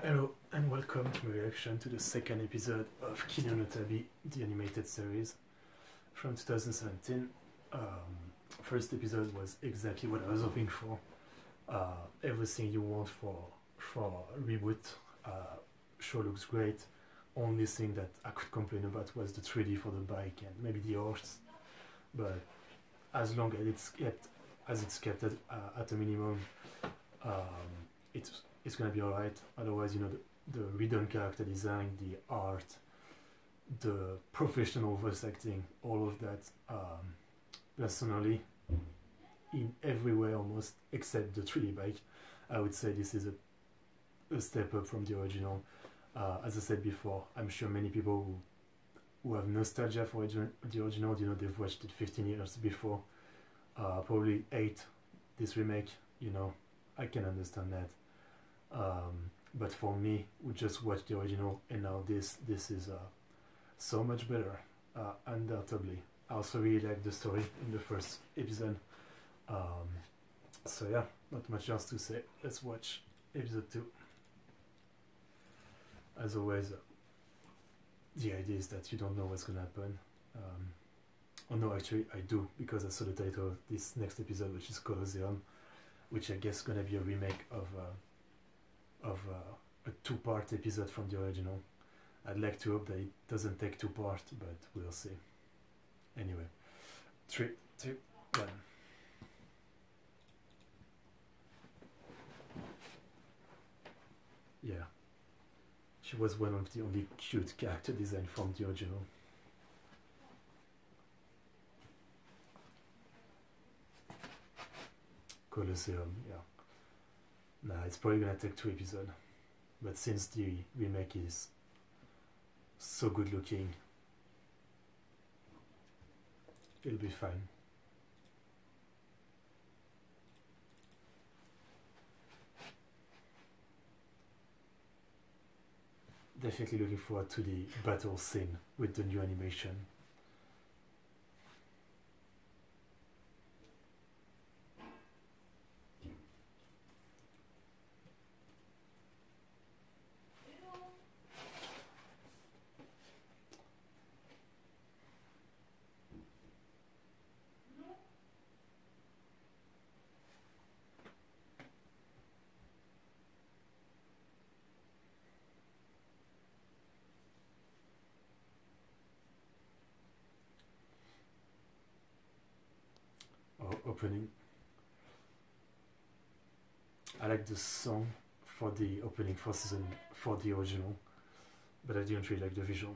Hello and welcome to my reaction to the second episode of Kino Tabi, the animated series from 2017. First episode was exactly what I was hoping for. Everything you want for a reboot. Show looks great. Only thing that I could complain about was the 3D for the bike and maybe the horse. But as long as it's kept at a minimum, it's gonna be alright. Otherwise, you know, the redone character design, the art, the professional voice acting, all of that, personally, in every way almost, except the 3D bike, I would say this is a step up from the original. As I said before, I'm sure many people who have nostalgia for the original, you know, they've watched it 15 years before, probably 8, this remake, you know, I can understand that. But for me, who just watched the original and now this is so much better, undoubtedly. I also really like the story in the first episode. So yeah, not much else to say. Let's watch episode 2. As always, the idea is that you don't know what's gonna happen. Oh no, actually I do, because I saw the title of this next episode, which is Colosseum, which I guess is gonna be a remake of a 2-part episode from the original. I'd like to hope that it doesn't take 2 parts, but we'll see. Anyway, 3, 2, 1. Yeah, she was one of the only cute character design from the original. Colosseum, yeah. Nah, it's probably gonna take 2 episodes, but since the remake is so good looking, it'll be fine. Definitely looking forward to the battle scene with the new animation. Opening. I like the song for the opening for season 4, the original, but I didn't really like the visual.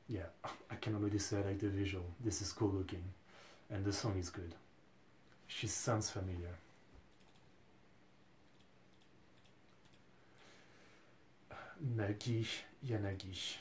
Yeah, I can already say I like the visual. This is cool looking, and the song is good. She sounds familiar. Nagi Yanagi.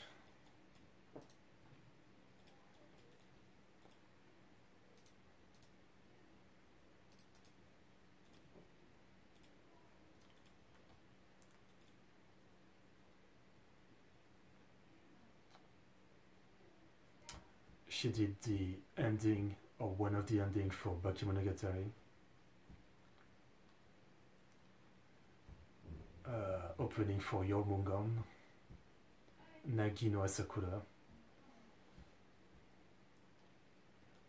She did the ending, or one of the ending, for Bakemonogatari. Opening for Yormungan, Nagi no Asakura.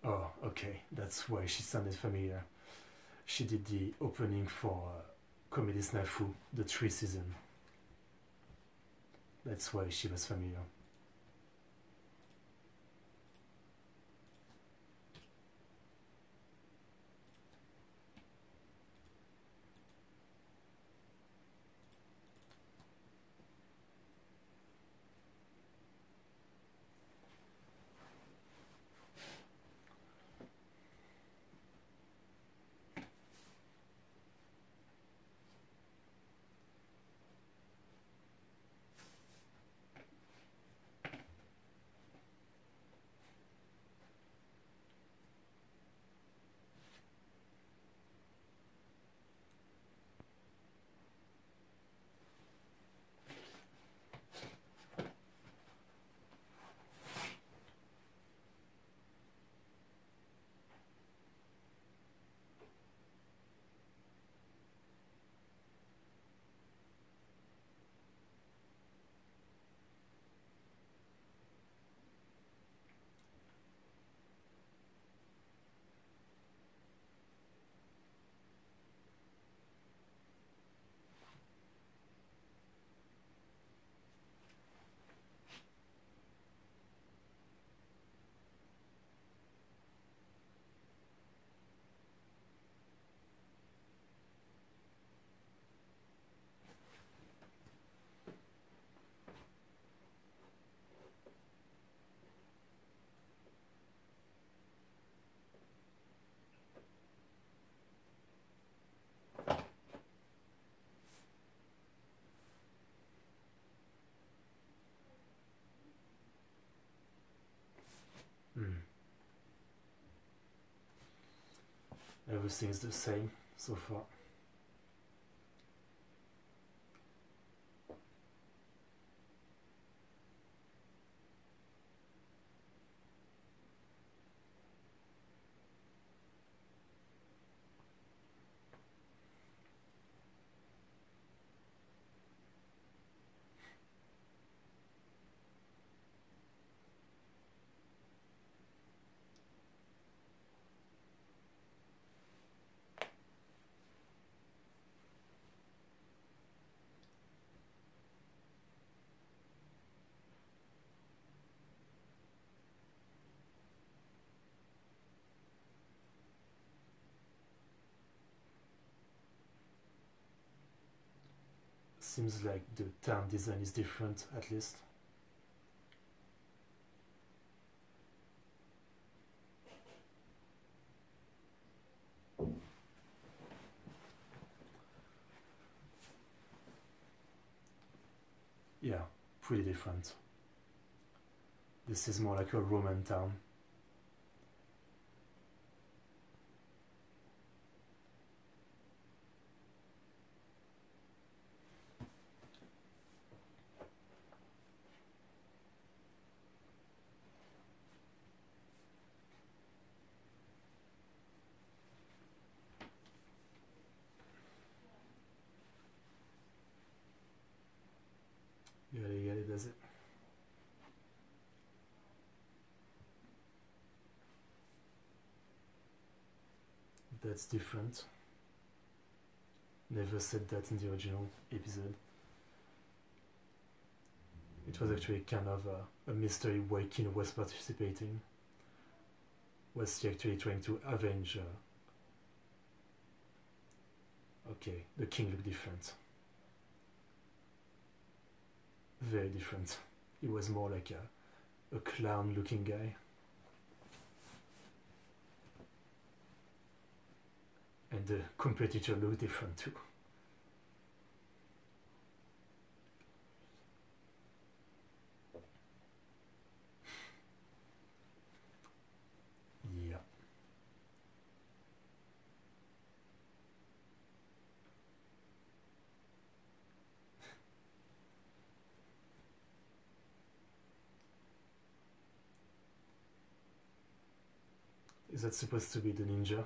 Oh, okay, that's why she sounded familiar. She did the opening for Comedy Snafu, the 3 season. That's why she was familiar. Everything is the same so far. Seems like the town design is different, at least. Yeah, pretty different. This is more like a Roman town. Yeah, does it. That's different. Never said that in the original episode. It was actually kind of a mystery why Kino was participating. Was he actually trying to avenge? Okay, the king looked different. Very different. He was more like a clown looking guy. And the competitor looked different too. Yeah. Is that supposed to be the ninja?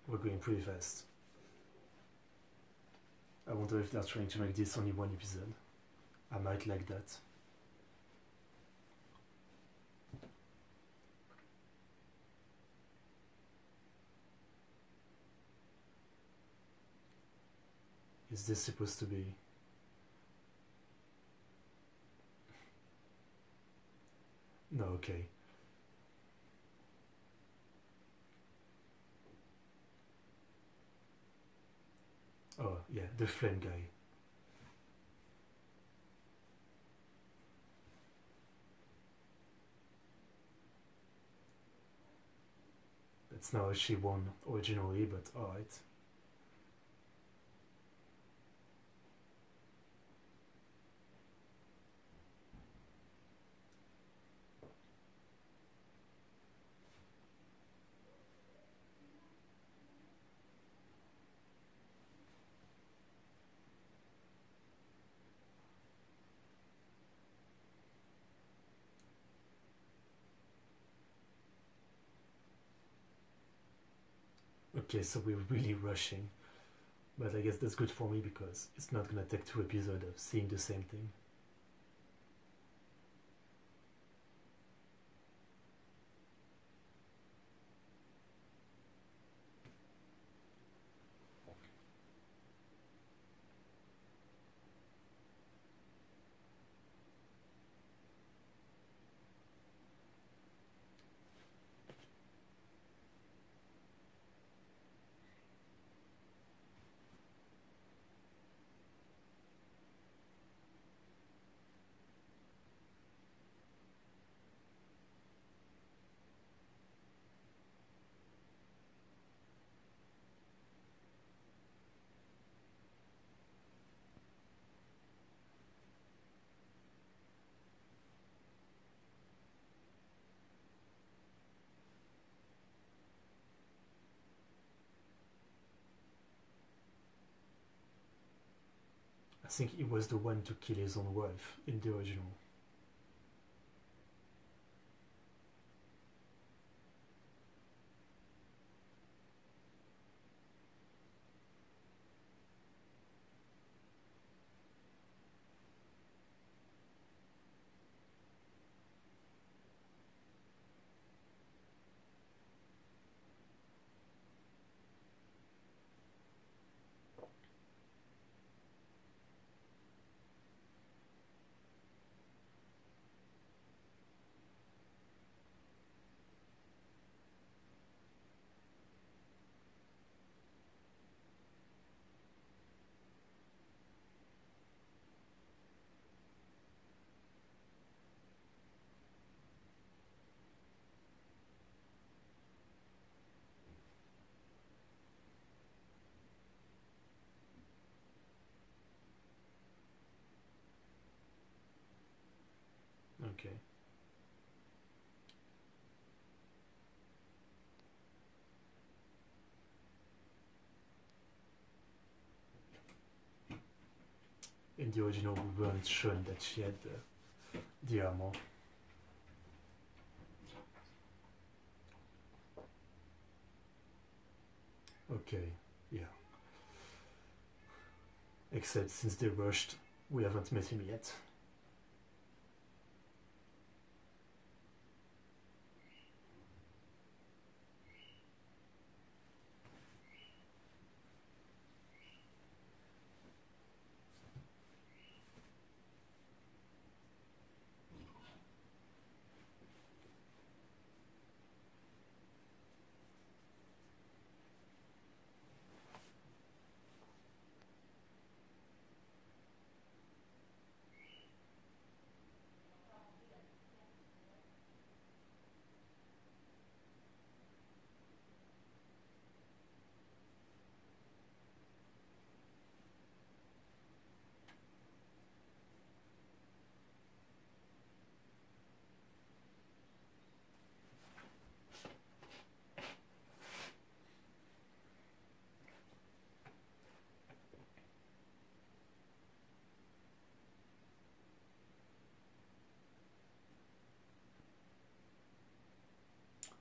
We're going pretty fast. I wonder if they're trying to make this only one episode. I might like that. Is this supposed to be... No, okay. Oh, yeah, the flame guy. That's not how she won originally, but alright. Okay, so we're really rushing. But I guess that's good for me because it's not gonna take 2 episodes of seeing the same thing. I think he was the one to kill his own wife in the original. Okay. In the original, we weren't shown that she had the armor. Okay, yeah. Except since they rushed, we haven't met him yet.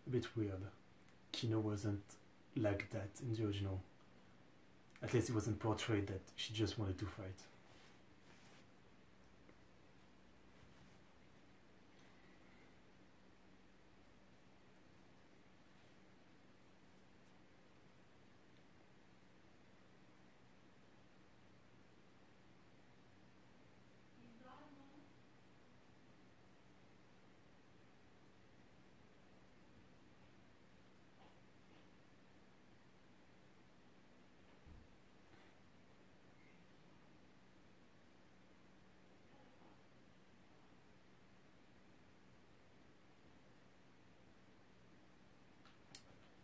A bit weird. Kino wasn't like that in the original. At least it wasn't portrayed that she just wanted to fight.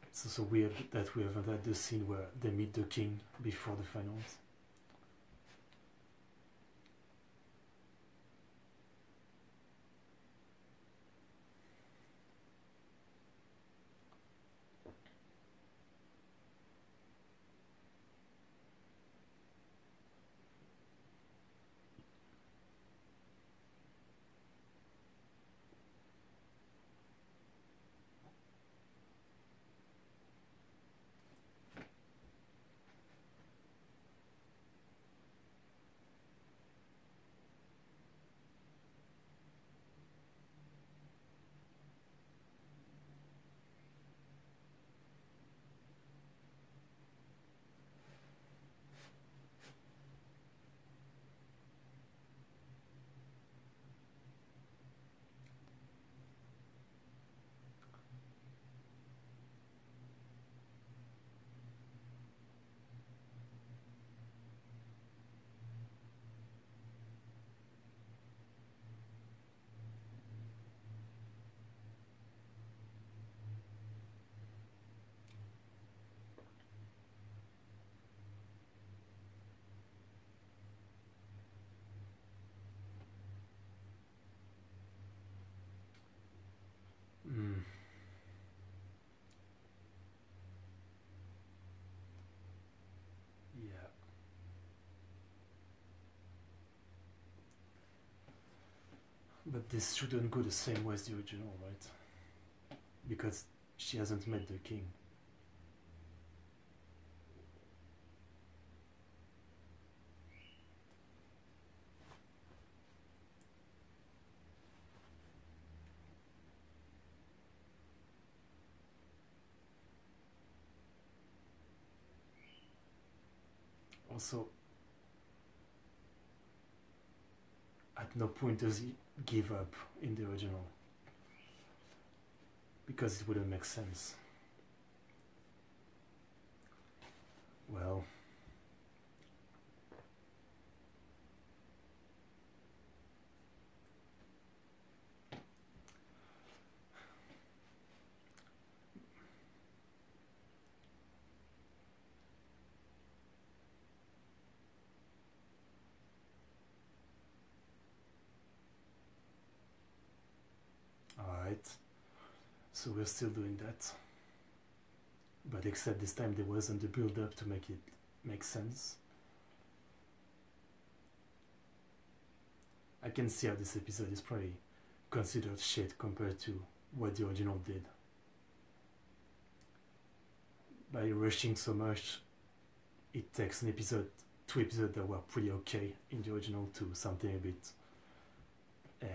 It's also weird that we haven't had the scene where they meet the king before the finals. But this shouldn't go the same way as the original, right? Because she hasn't met the king. Also, at no point does he give up in the original, because it wouldn't make sense. Well, alright, so we're still doing that, but except this time there wasn't the build up to make it make sense. I can see how this episode is probably considered shit compared to what the original did. By rushing so much, it takes two episodes that were pretty okay in the original to something a bit eh.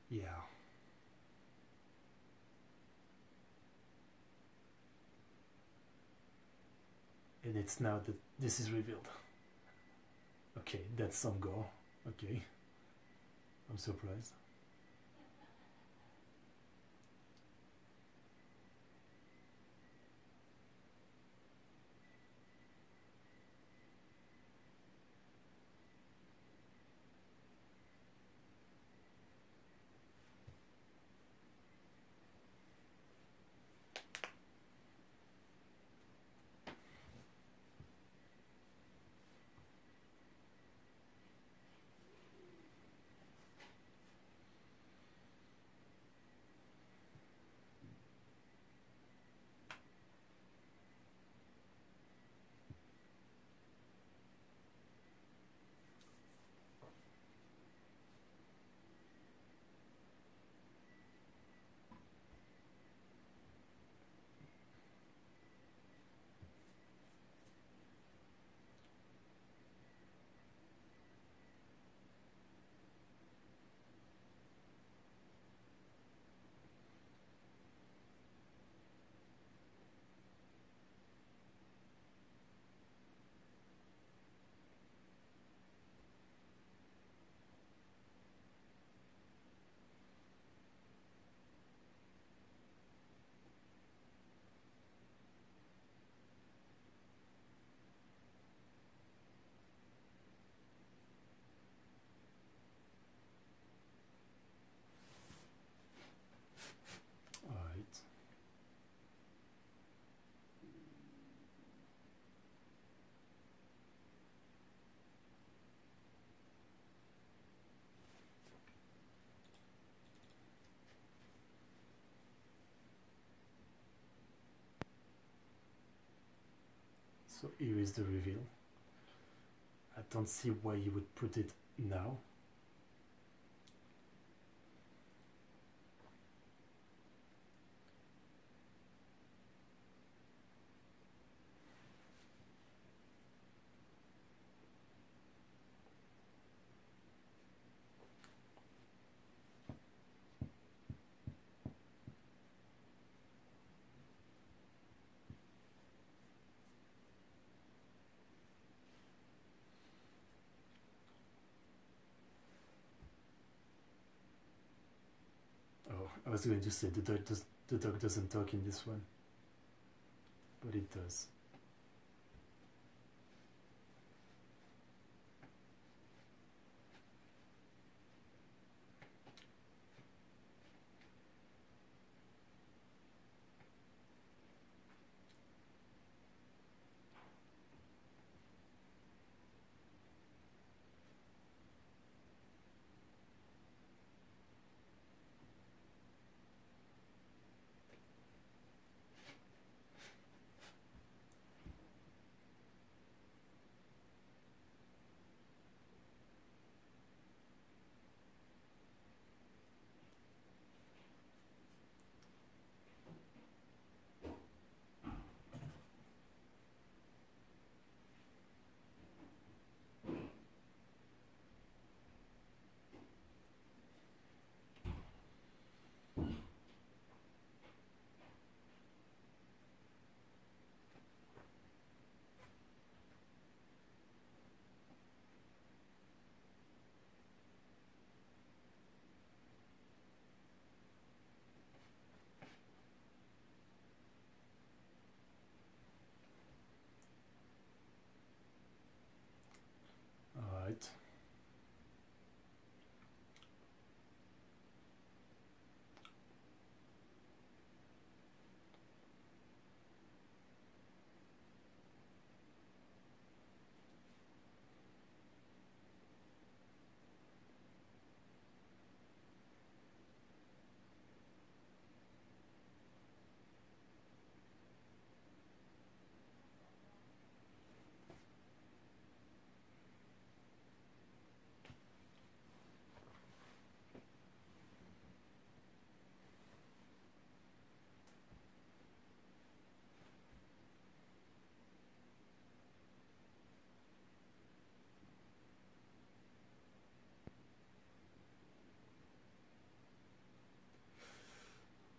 Yeah. And it's now that this is revealed. Okay, that's some gore. Okay. I'm surprised. Alright. So here is the reveal. I don't see why you would put it now. I was going to say the dog doesn't talk in this one, but it does. Alright.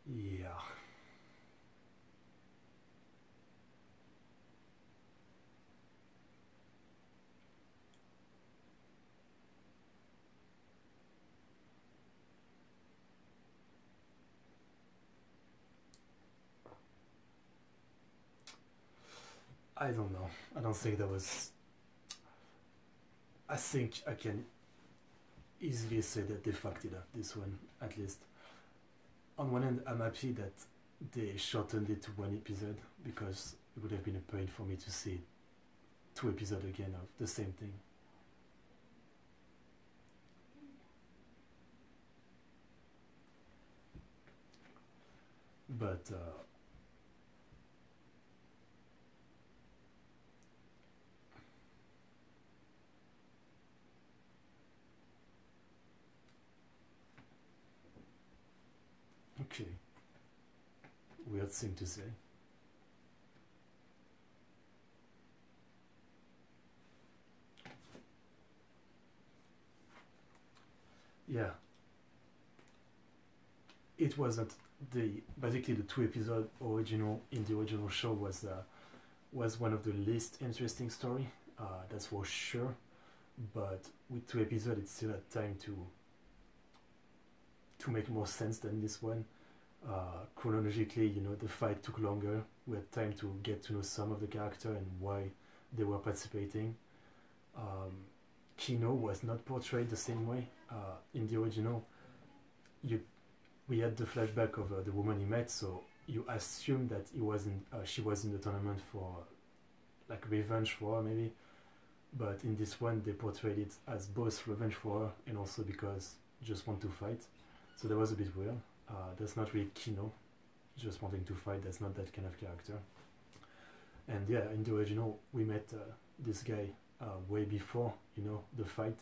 Yeah. I don't know. I don't think that was. I think I can easily say that they fucked it up, this one, at least. On one hand, I'm happy that they shortened it to one episode, because it would have been a pain for me to see 2 episodes again of the same thing. But okay, weird thing to say. Yeah, it wasn't the basically the 2 episode original in the original show was one of the least interesting story, that's for sure. But with 2 episodes, it still had time to make more sense than this one. Chronologically, you know, the fight took longer. We had time to get to know some of the character and why they were participating. Kino was not portrayed the same way. In the original, we had the flashback of the woman he met, so you assume that she was in the tournament for like revenge for her, maybe. But in this one, they portrayed it as both revenge for her and also because just want to fight. So that was a bit weird. That's not really Kino, just wanting to fight. That's not that kind of character. And yeah, in the original, we met this guy way before, you know, the fight.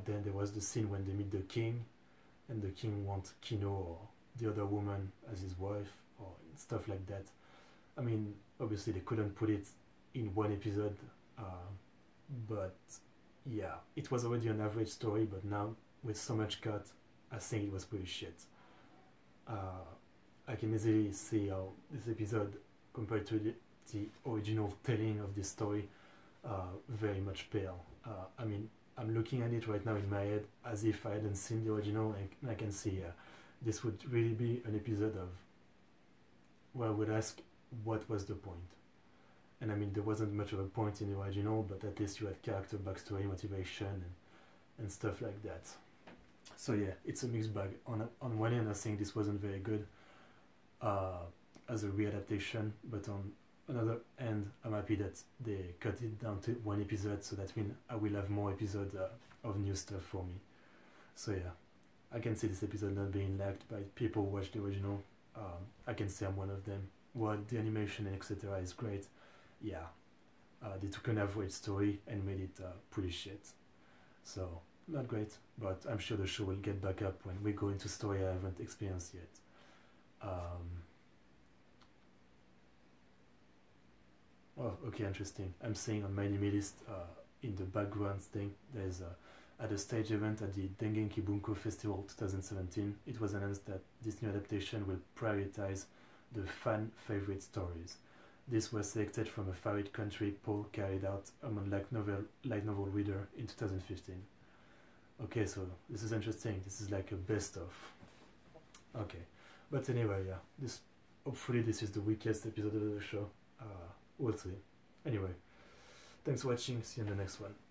Then there was the scene when they meet the king, and the king wants Kino or the other woman as his wife or stuff like that. I mean, obviously they couldn't put it in one episode, but yeah, it was already an average story, but now with so much cut, I think it was pretty shit. I can easily see how this episode, compared to the original telling of this story, very much pale. I mean, I'm looking at it right now in my head as if I hadn't seen the original, and I can see this would really be an episode of where I would ask what was the point. And I mean, there wasn't much of a point in the original, but at least you had character backstory, motivation, and stuff like that. So yeah, it's a mixed bag. On one end, I think this wasn't very good as a readaptation, but on another end, I'm happy that they cut it down to one episode, so that means I will have more episodes of new stuff for me. So yeah, I can see this episode not being liked by people who watch the original. I can say I'm one of them. Well, the animation and etc. is great. Yeah, they took an average story and made it pretty shit. So, not great, but I'm sure the show will get back up when we go into story I haven't experienced yet. Oh, okay, interesting. I'm seeing on my enemy list in the background thing, there's at a stage event at the Dengenki Bunko Festival 2017, it was announced that this new adaptation will prioritize the fan favorite stories. This was selected from a favorite country poll carried out among light novel reader in 2015. Okay, so this is interesting. This is like a best of. Okay, but anyway, yeah. Hopefully this is the weakest episode of the show. We'll see. Anyway, thanks for watching. See you in the next one.